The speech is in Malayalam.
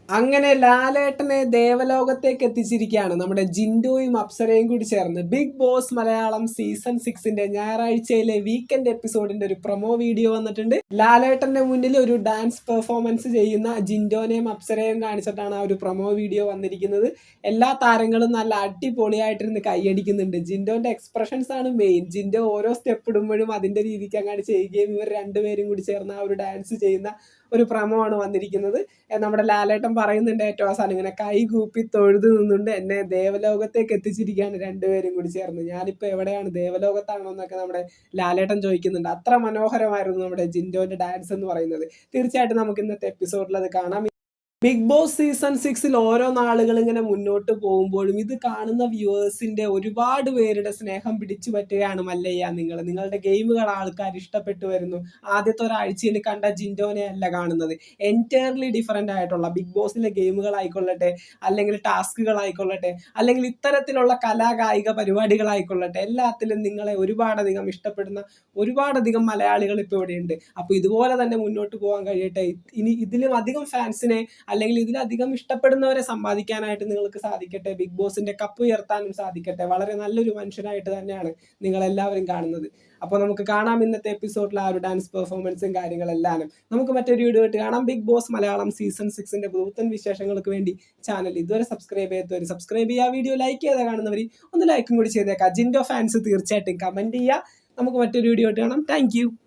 അങ്ങനെ ലാലേട്ടനെ ദേവലോകത്തേക്ക് എത്തിച്ചിരിക്കുകയാണ് നമ്മുടെ ജിൻഡോയും അപ്സരയും കൂടി ചേർന്ന് ബിഗ് ബോസ് മലയാളം സീസൺ 6 ഞായറാഴ്ചയിലെ വീക്കെൻഡ് എപ്പിസോഡിന്റെ ഒരു പ്രൊമോ വീഡിയോ വന്നിട്ടുണ്ട്. ലാലേട്ടന്റെ മുന്നിൽ ഒരു ഡാൻസ് പെർഫോമൻസ് ചെയ്യുന്ന ജിൻഡോനെയും അപ്സരയും കാണിച്ചിട്ടാണ് ആ ഒരു പ്രൊമോ വീഡിയോ വന്നിരിക്കുന്നത്. എല്ലാ താരങ്ങളും നല്ല അടിപൊളിയായിട്ടിരുന്ന് കൈയടിക്കുന്നുണ്ട്. ജിൻഡോന്റെ എക്സ്പ്രഷൻസ് ആണ് മെയിൻ. ജിൻഡോ ഓരോ സ്റ്റെപ്പ് ഇടുമ്പോഴും അതിന്റെ രീതിക്ക് അങ്ങോട്ട് ചെയ്യുകയും ഇവർ രണ്ടുപേരും കൂടി ചേർന്ന് ആ ഒരു ഡാൻസ് ചെയ്യുന്ന ഒരു പ്രൊമോ ആണ് വന്നിരിക്കുന്നത്. നമ്മുടെ ലാലേട്ടൻ പറയുന്നുണ്ട് ഏറ്റവും അവസാനം ഇങ്ങനെ കൈ കൂപ്പി തൊഴുതു നിന്നുണ്ട് എന്നെ ദേവലോകത്തേക്ക് എത്തിച്ചിരിക്കുകയാണ് രണ്ടുപേരും കൂടി ചേർന്ന്. ഞാനിപ്പോൾ എവിടെയാണ്, ദേവലോകത്താണോ എന്നൊക്കെ നമ്മുടെ ലാലേട്ടൻ ചോദിക്കുന്നുണ്ട്. അത്ര മനോഹരമായിരുന്നു നമ്മുടെ ജിൻഡോന്റെ ഡാൻസ് എന്ന് പറയുന്നത്. തീർച്ചയായിട്ടും നമുക്ക് ഇന്നത്തെ എപ്പിസോഡിൽ അത് കാണാം. ബിഗ് ബോസ് സീസൺ 6 ഓരോ നാളുകൾ ഇങ്ങനെ മുന്നോട്ട് പോകുമ്പോഴും ഇത് കാണുന്ന വ്യൂവേഴ്സിന്റെ ഒരുപാട് പേരുടെ സ്നേഹം പിടിച്ചു പറ്റുകയാണ് മല്ലയ്യ. നിങ്ങളുടെ ഗെയിമുകൾ ആൾക്കാർ ഇഷ്ടപ്പെട്ടു വരുന്നു. ആദ്യത്തെ ഒരാഴ്ചയിൽ കണ്ട ജിൻഡോനെ അല്ല കാണുന്നത്. എൻറ്റയർലി ഡിഫറെൻ്റ് ആയിട്ടുള്ള ബിഗ് ബോസിലെ ഗെയിമുകളായിക്കൊള്ളട്ടെ, അല്ലെങ്കിൽ ടാസ്കുകളായിക്കൊള്ളട്ടെ, അല്ലെങ്കിൽ ഇത്തരത്തിലുള്ള കലാകായിക പരിപാടികളായിക്കൊള്ളട്ടെ, എല്ലാത്തിലും നിങ്ങളെ ഒരുപാടധികം ഇഷ്ടപ്പെടുന്ന ഒരുപാടധികം മലയാളികൾ ഇപ്പോൾ ഇവിടെയുണ്ട്. അപ്പോൾ ഇതുപോലെ തന്നെ മുന്നോട്ട് പോകാൻ കഴിയട്ടെ. ഇനി ഇതിലും അധികം ഫാൻസിനെ അല്ലെങ്കിൽ ഇതിലധികം ഇഷ്ടപ്പെടുന്നവരെ സമ്പാദിക്കാനായിട്ട് നിങ്ങൾക്ക് സാധിക്കട്ടെ. ബിഗ് ബോസിന്റെ കപ്പ് ഉയർത്താനും സാധിക്കട്ടെ. വളരെ നല്ലൊരു മനുഷ്യനായിട്ട് തന്നെയാണ് നിങ്ങൾ എല്ലാവരും കാണുന്നത്. അപ്പോൾ നമുക്ക് കാണാം ഇന്നത്തെ എപ്പിസോഡിൽ ആ ഒരു ഡാൻസ് പെർഫോമൻസും കാര്യങ്ങളെല്ലാം. നമുക്ക് മറ്റൊരു വീഡിയോ ആയിട്ട് കാണാം. ബിഗ് ബോസ് മലയാളം സീസൺ 6 പുത്തൻ വിശേഷങ്ങൾക്ക് വേണ്ടി ചാനൽ ഇതുവരെ സബ്സ്ക്രൈബ് ചെയ്യാത്തവർ സബ്സ്ക്രൈബ് ചെയ്യുക. വീഡിയോ ലൈക്ക് ചെയ്ത് കാണുന്നവർ ഒന്ന് ലൈക്കും കൂടി ചെയ്തേക്കാം. ജിൻഡോ ഫാൻസ് തീർച്ചയായിട്ടും കമന്റ് ചെയ്യുക. നമുക്ക് മറ്റൊരു വീഡിയോ ആയിട്ട് കാണാം. താങ്ക്